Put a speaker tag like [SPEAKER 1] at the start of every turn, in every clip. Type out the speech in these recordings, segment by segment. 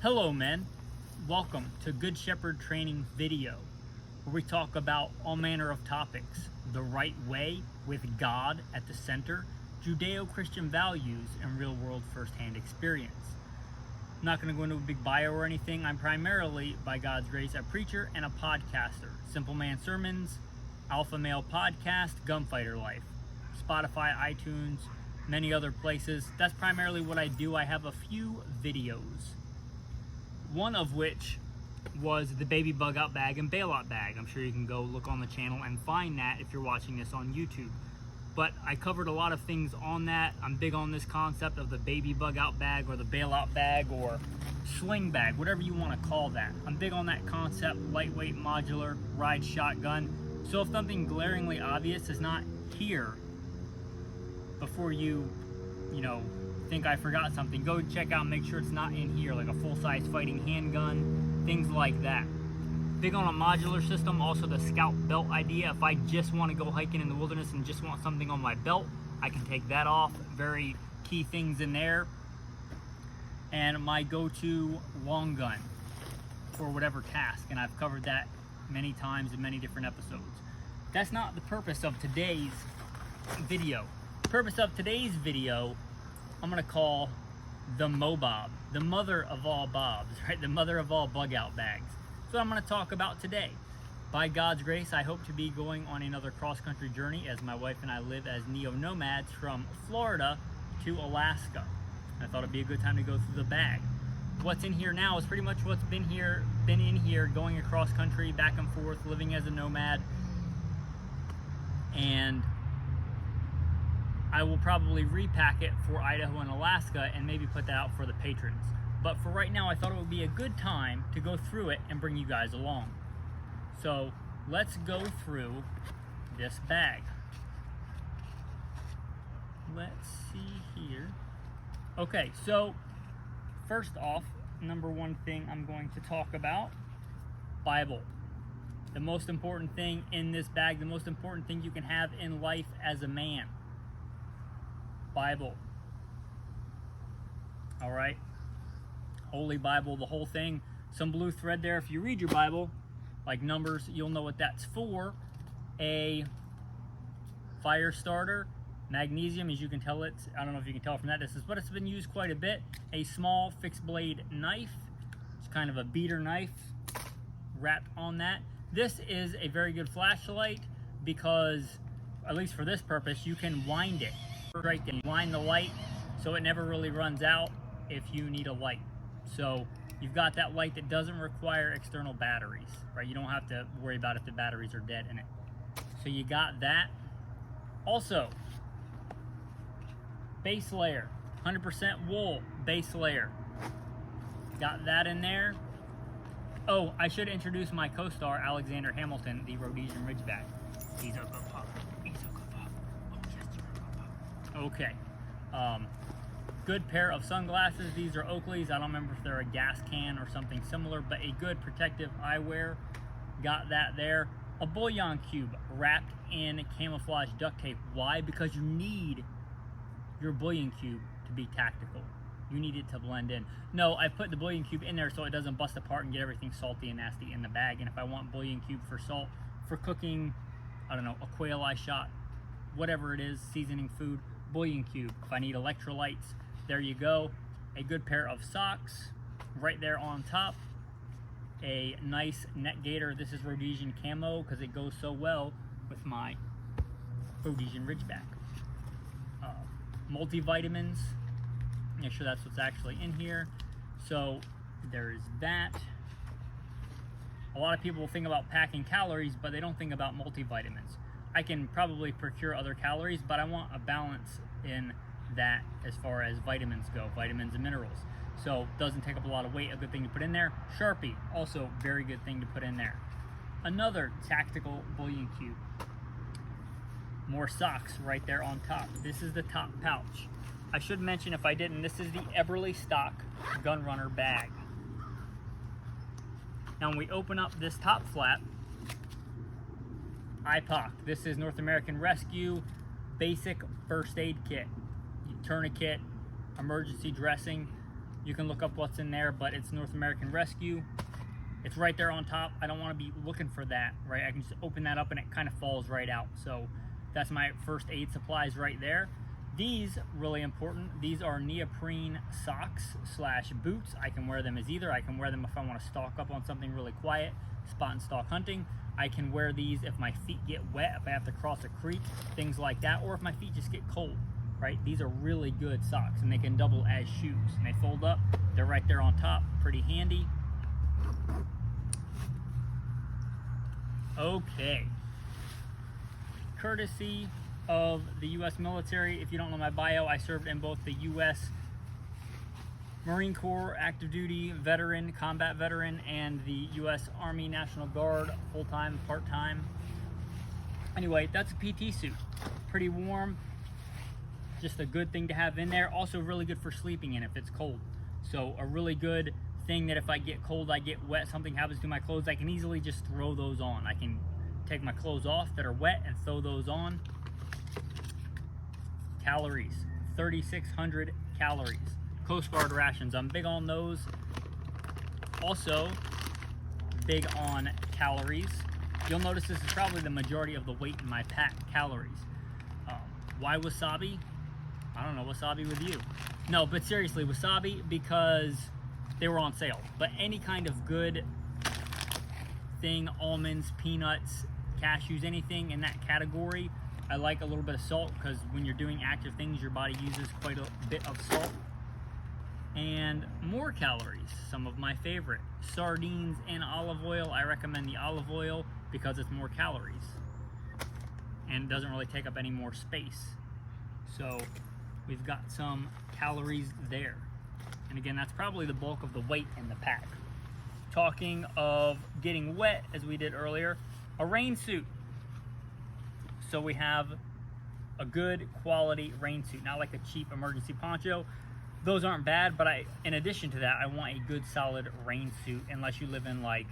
[SPEAKER 1] Hello men, welcome to Good Shepherd Training video, where we talk about all manner of topics, the right way with God at the center, Judeo-Christian values, and real-world first-hand experience. I'm not going to go into a big bio or anything. I'm primarily, by God's grace, a preacher and a podcaster. Simple Man Sermons, Alpha Male Podcast, Gunfighter Life, Spotify, iTunes, many other places. That's primarily what I do. I have a few videos, one of which was the baby bug out bag and bailout bag. I'm sure you can go look on the channel and find that if you're watching this on YouTube. But I covered a lot of things on that. I'm big on this concept of the baby bug out bag or the bailout bag or sling bag, whatever you want to call that. I'm big on that concept, lightweight, modular, ride shotgun. So if something glaringly obvious is not here before you think I forgot something, go check out and make sure it's not in here, like a full-size fighting handgun, things like that. Big on a modular system, also the scout belt idea. If I just want to go hiking in the wilderness and just want something on my belt, I can take that off. Very key things in there. And my go-to long gun for whatever task, and I've covered that many times in many different episodes. That's not the purpose of today's video. The purpose of today's video, I'm going to call the M.O.A.Bob, the mother of all bobs, right? The mother of all bug out bags. That's what I'm going to talk about today. By God's grace, I hope to be going on another cross-country journey as my wife and I live as neo-nomads from Florida to Alaska. I thought it'd be a good time to go through the bag. What's in here now is pretty much what's been in here, going across country, back and forth, living as a nomad. And I will probably repack it for Idaho and Alaska and maybe put that out for the patrons. But for right now, I thought it would be a good time to go through it and bring you guys along. So let's go through this bag. Let's see here. Okay, so first off, number one thing I'm going to talk about, Bible. The most important thing in this bag, the most important thing you can have in life as a man. Bible. All right. Holy Bible, the whole thing. Some blue thread there. If you read your Bible, like Numbers, you'll know what that's for. A fire starter. Magnesium, as you can tell, I don't know if you can tell from that distance, but it's been used quite a bit. A small fixed blade knife. It's kind of a beater knife wrapped on that. This is a very good flashlight because, at least for this purpose, you can wind it. Right there, wind the light so it never really runs out if you need a light. So you've got that light that doesn't require external batteries, right? You don't have to worry about if the batteries are dead in it. So you got that. Also, base layer, 100% wool base layer. Got that in there. Oh, I should introduce my co-star, Alexander Hamilton, the Rhodesian Ridgeback. He's a good pup. He's a good pup. Oh, yes, you're a good pup. Okay. Good pair of sunglasses. These are Oakley's. I don't remember if they're a gas can or something similar, but a good protective eyewear. Got that there. A bouillon cube wrapped in camouflage duct tape. Why? Because you need your bouillon cube to be tactical. You need it to blend in. No, I put the bouillon cube in there so it doesn't bust apart and get everything salty and nasty in the bag. And if I want bouillon cube for salt, for cooking, I don't know, a quail eye shot, whatever it is, seasoning food, bouillon cube. If I need electrolytes, there you go. A good pair of socks right there on top. A nice net gaiter. This is Rhodesian camo because it goes so well with my Rhodesian Ridgeback. Multivitamins. Make sure that's what's actually in here. So there's that. A lot of people will think about packing calories, but they don't think about multivitamins. I can probably procure other calories, but I want a balance in that as far as vitamins go, vitamins and minerals. So doesn't take up a lot of weight, a good thing to put in there. Sharpie, also very good thing to put in there. Another tactical bouillon cube. More socks right there on top. This is the top pouch. I should mention, if I didn't, this is the Eberly stock gun runner bag. Now when we open up this top flap, IPOC. This is North American Rescue Basic First Aid Kit. Tourniquet, emergency dressing. You can look up what's in there, but it's North American Rescue. It's right there on top. I don't want to be looking for that, right? I can just open that up and it kind of falls right out. So that's my first aid supplies right there. These, really important, these are neoprene socks slash boots. I can wear them as either. I can wear them if I want to stalk up on something really quiet, spot and stalk hunting. I can wear these if my feet get wet, if I have to cross a creek, things like that, or if my feet just get cold, right? These are really good socks, and they can double as shoes. And they fold up, they're right there on top, pretty handy. Okay. Courtesy of the U.S. military. If you don't know my bio, I served in both the U.S. Marine Corps active duty veteran, combat veteran, and the U.S. Army National Guard, full-time, part-time. Anyway, that's a PT suit. Pretty warm. Just a good thing to have in there. Also really good for sleeping in if it's cold. So a really good thing that if I get cold, I get wet, something happens to my clothes, I can easily just throw those on. I can take my clothes off that are wet and throw those on. Calories, 3,600 calories. Coast Guard rations, I'm big on those. Also, big on calories. You'll notice this is probably the majority of the weight in my pack, calories. Why wasabi? I don't know, wasabi with you. No, but seriously, wasabi because they were on sale. But any kind of good thing, almonds, peanuts, cashews, anything in that category, I like a little bit of salt because when you're doing active things, your body uses quite a bit of salt. And more calories, some of my favorite. Sardines and olive oil. I recommend the olive oil because it's more calories. And it doesn't really take up any more space. So we've got some calories there. And again, that's probably the bulk of the weight in the pack. Talking of getting wet, as we did earlier, a rain suit. So we have a good quality rain suit, not like a cheap emergency poncho. Those aren't bad, but in addition to that, I want a good solid rain suit, unless you live in like,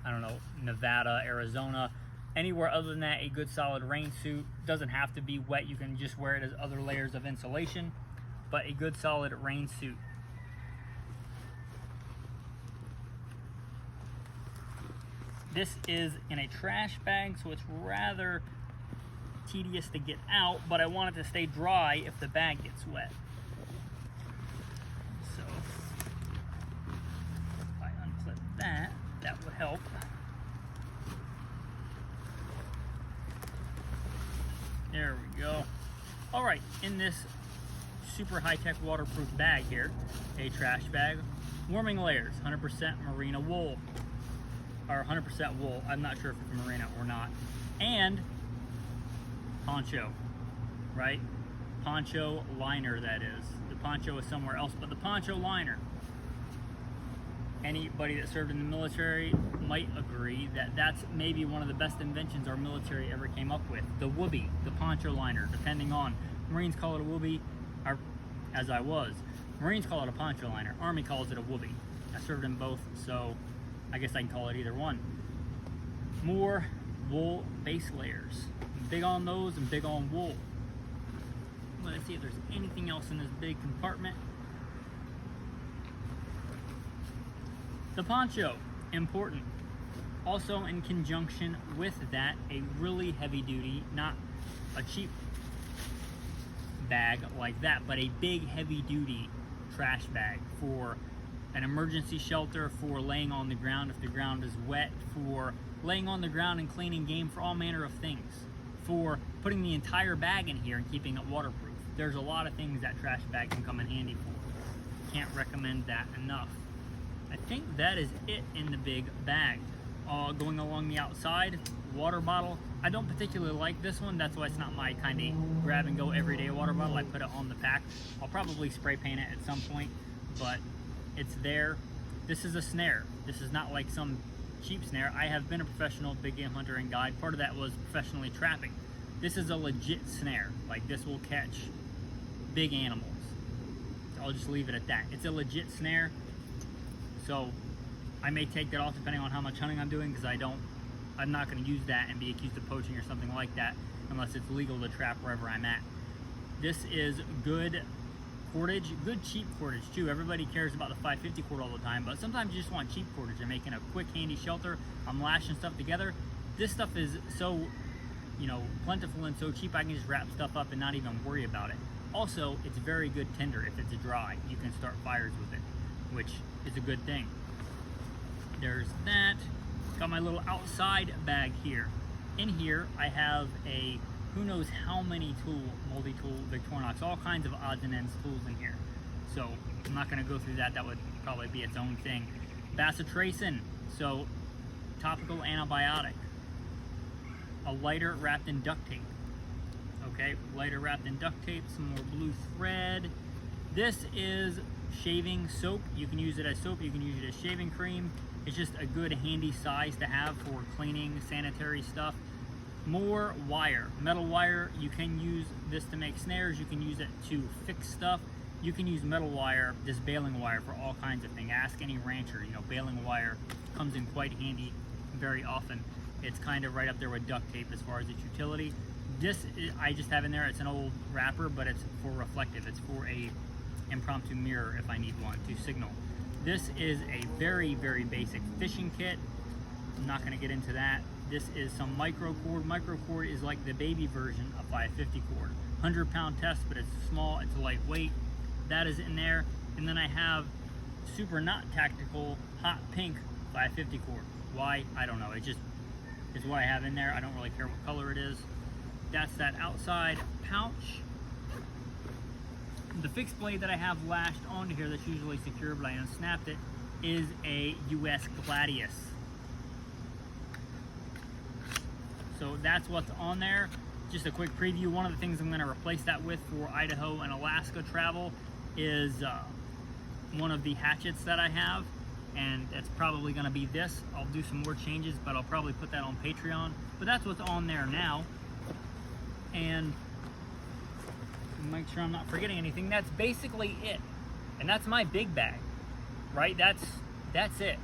[SPEAKER 1] I don't know, Nevada, Arizona, anywhere other than that. A good solid rain suit doesn't have to be wet. You can just wear it as other layers of insulation, but a good solid rain suit. This is in a trash bag, so it's rather tedious to get out, but I want it to stay dry if the bag gets wet. So if I unclip that, that would help. There we go. All right, in this super high-tech waterproof bag here, a trash bag, warming layers, 100% merino wool, or 100% wool. I'm not sure if it's merino or not. And poncho, right? Poncho liner, that is. The poncho is somewhere else, but the poncho liner. Anybody that served in the military might agree that that's maybe one of the best inventions our military ever came up with. The whoopee, the poncho liner, depending on. Marines call it a whoopee, or as I was. Marines call it a poncho liner. Army calls it a whoopee. I served in both, so I guess I can call it either one. More wool base layers. Big on those and big on wool. Let's see if there's anything else in this big compartment. The poncho, important. Also in conjunction with that, a really heavy duty, not a cheap bag like that, but a big heavy duty trash bag for an emergency shelter, for laying on the ground if the ground is wet, for laying on the ground and cleaning game, for all manner of things, for putting the entire bag in here and keeping it waterproof. There's a lot of things that trash bag can come in handy for. Can't recommend that enough. I think that is it in the big bag. Going along the outside, water bottle. I don't particularly like this one, that's why it's not my kind of grab and go everyday water bottle. I put it on the pack. I'll probably spray paint it at some point, but it's there. This is a snare. This is not like some cheap snare. I have been a professional big game hunter and guide. Part of that was professionally trapping. This is a legit snare. Like, this will catch big animals. I'll just leave it at that. It's a legit snare. So I may take that off depending on how much hunting I'm doing, because I'm not going to use that and be accused of poaching or something like that unless it's legal to trap wherever I'm at. This is good cordage, good cheap cordage too. Everybody cares about the 550 cord all the time, but sometimes you just want cheap cordage. You're making a quick, handy shelter. I'm lashing stuff together. This stuff is so, you know, plentiful and so cheap, I can just wrap stuff up and not even worry about it. Also, it's very good tinder. If it's dry, you can start fires with it, which is a good thing. There's that. Got my little outside bag here. In here, I have a who knows how many multi-tool Victorinox, all kinds of odds and ends tools in here. So I'm not gonna go through that. That would probably be its own thing. Bacitracin, so topical antibiotic. A lighter wrapped in duct tape. Okay, lighter wrapped in duct tape, some more blue thread. This is shaving soap. You can use it as soap, you can use it as shaving cream. It's just a good handy size to have for cleaning, sanitary stuff. More wire, metal wire. You can use this to make snares, you can use it to fix stuff. You can use metal wire, this baling wire, for all kinds of things. Ask any rancher, you know, baling wire comes in quite handy very often. It's kind of right up there with duct tape as far as its utility. This I just have in there, it's an old wrapper, but it's for reflective. It's for a impromptu mirror if I need one to signal. This is a very, very basic fishing kit. I'm not gonna get into that. This is some micro cord. Micro cord is like the baby version of 550 cord. 100-pound test, but it's small, it's lightweight. That is in there. And then I have super not tactical hot pink 550 cord. Why? I don't know. It just is what I have in there. I don't really care what color it is. That's that outside pouch. The fixed blade that I have lashed onto here that's usually secure, but I unsnapped it, is a US Gladius. So that's what's on there. Just a quick preview. One of the things I'm going to replace that with for Idaho and Alaska travel is one of the hatchets that I have, and it's probably going to be this. I'll do some more changes, but I'll probably put that on Patreon. But that's what's on there now. And make sure I'm not forgetting anything. That's basically it. And that's my big bag, right? That's it.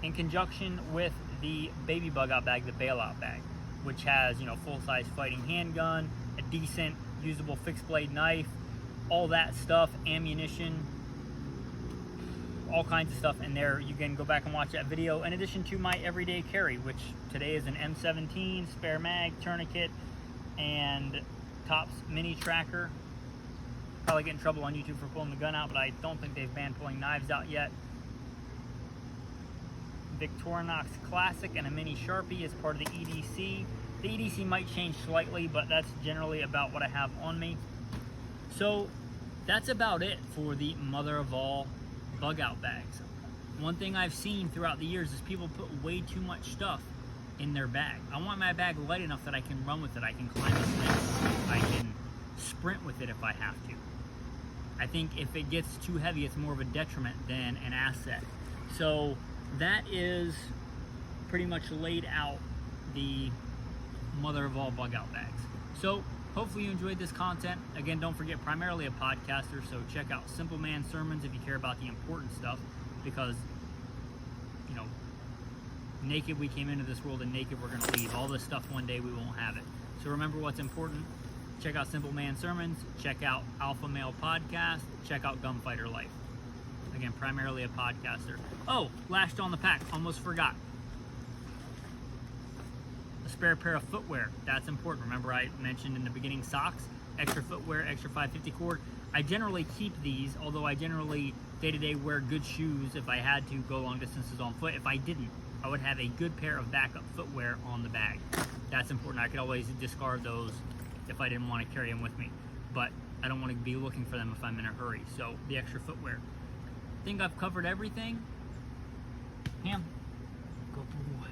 [SPEAKER 1] In conjunction with the baby bug out bag, the bailout bag, which has, you know, full-size fighting handgun, a decent usable fixed blade knife, all that stuff, ammunition, all kinds of stuff in there. You can go back and watch that video, in addition to my everyday carry, which today is an M17, spare mag, tourniquet, and Tops mini tracker. Probably get in trouble on YouTube for pulling the gun out, but I don't think they've banned pulling knives out yet. Victorinox Classic and a mini Sharpie as part of the EDC. The EDC might change slightly, but that's generally about what I have on me. So that's about it for the mother of all bug out bags. One thing I've seen throughout the years is people put way too much stuff in their bag. I want my bag light enough that I can run with it, I can climb a fence, I can sprint with it if I have to. I think if it gets too heavy, it's more of a detriment than an asset. So that is pretty much laid out the mother of all bug out bags. So hopefully you enjoyed this content. Again, don't forget, primarily a podcaster, so check out Simple Man Sermons if you care about the important stuff, because, you know, naked we came into this world and naked we're going to leave. All this stuff one day we won't have it. So remember what's important. Check out Simple Man Sermons, check out Alpha Male Podcast, check out Gunfighter Life. Again, primarily a podcaster. Oh, lashed on the pack, almost forgot. A spare pair of footwear, that's important. Remember I mentioned in the beginning socks, extra footwear, extra 550 cord. I generally keep these, although I generally day-to-day wear good shoes if I had to go long distances on foot. If I didn't, I would have a good pair of backup footwear on the bag. That's important. I could always discard those if I didn't want to carry them with me, but I don't want to be looking for them if I'm in a hurry. So the extra footwear. I think I've covered everything. Ham, go boy.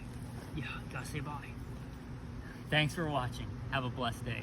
[SPEAKER 1] Yeah, gotta say bye. Thanks for watching. Have a blessed day.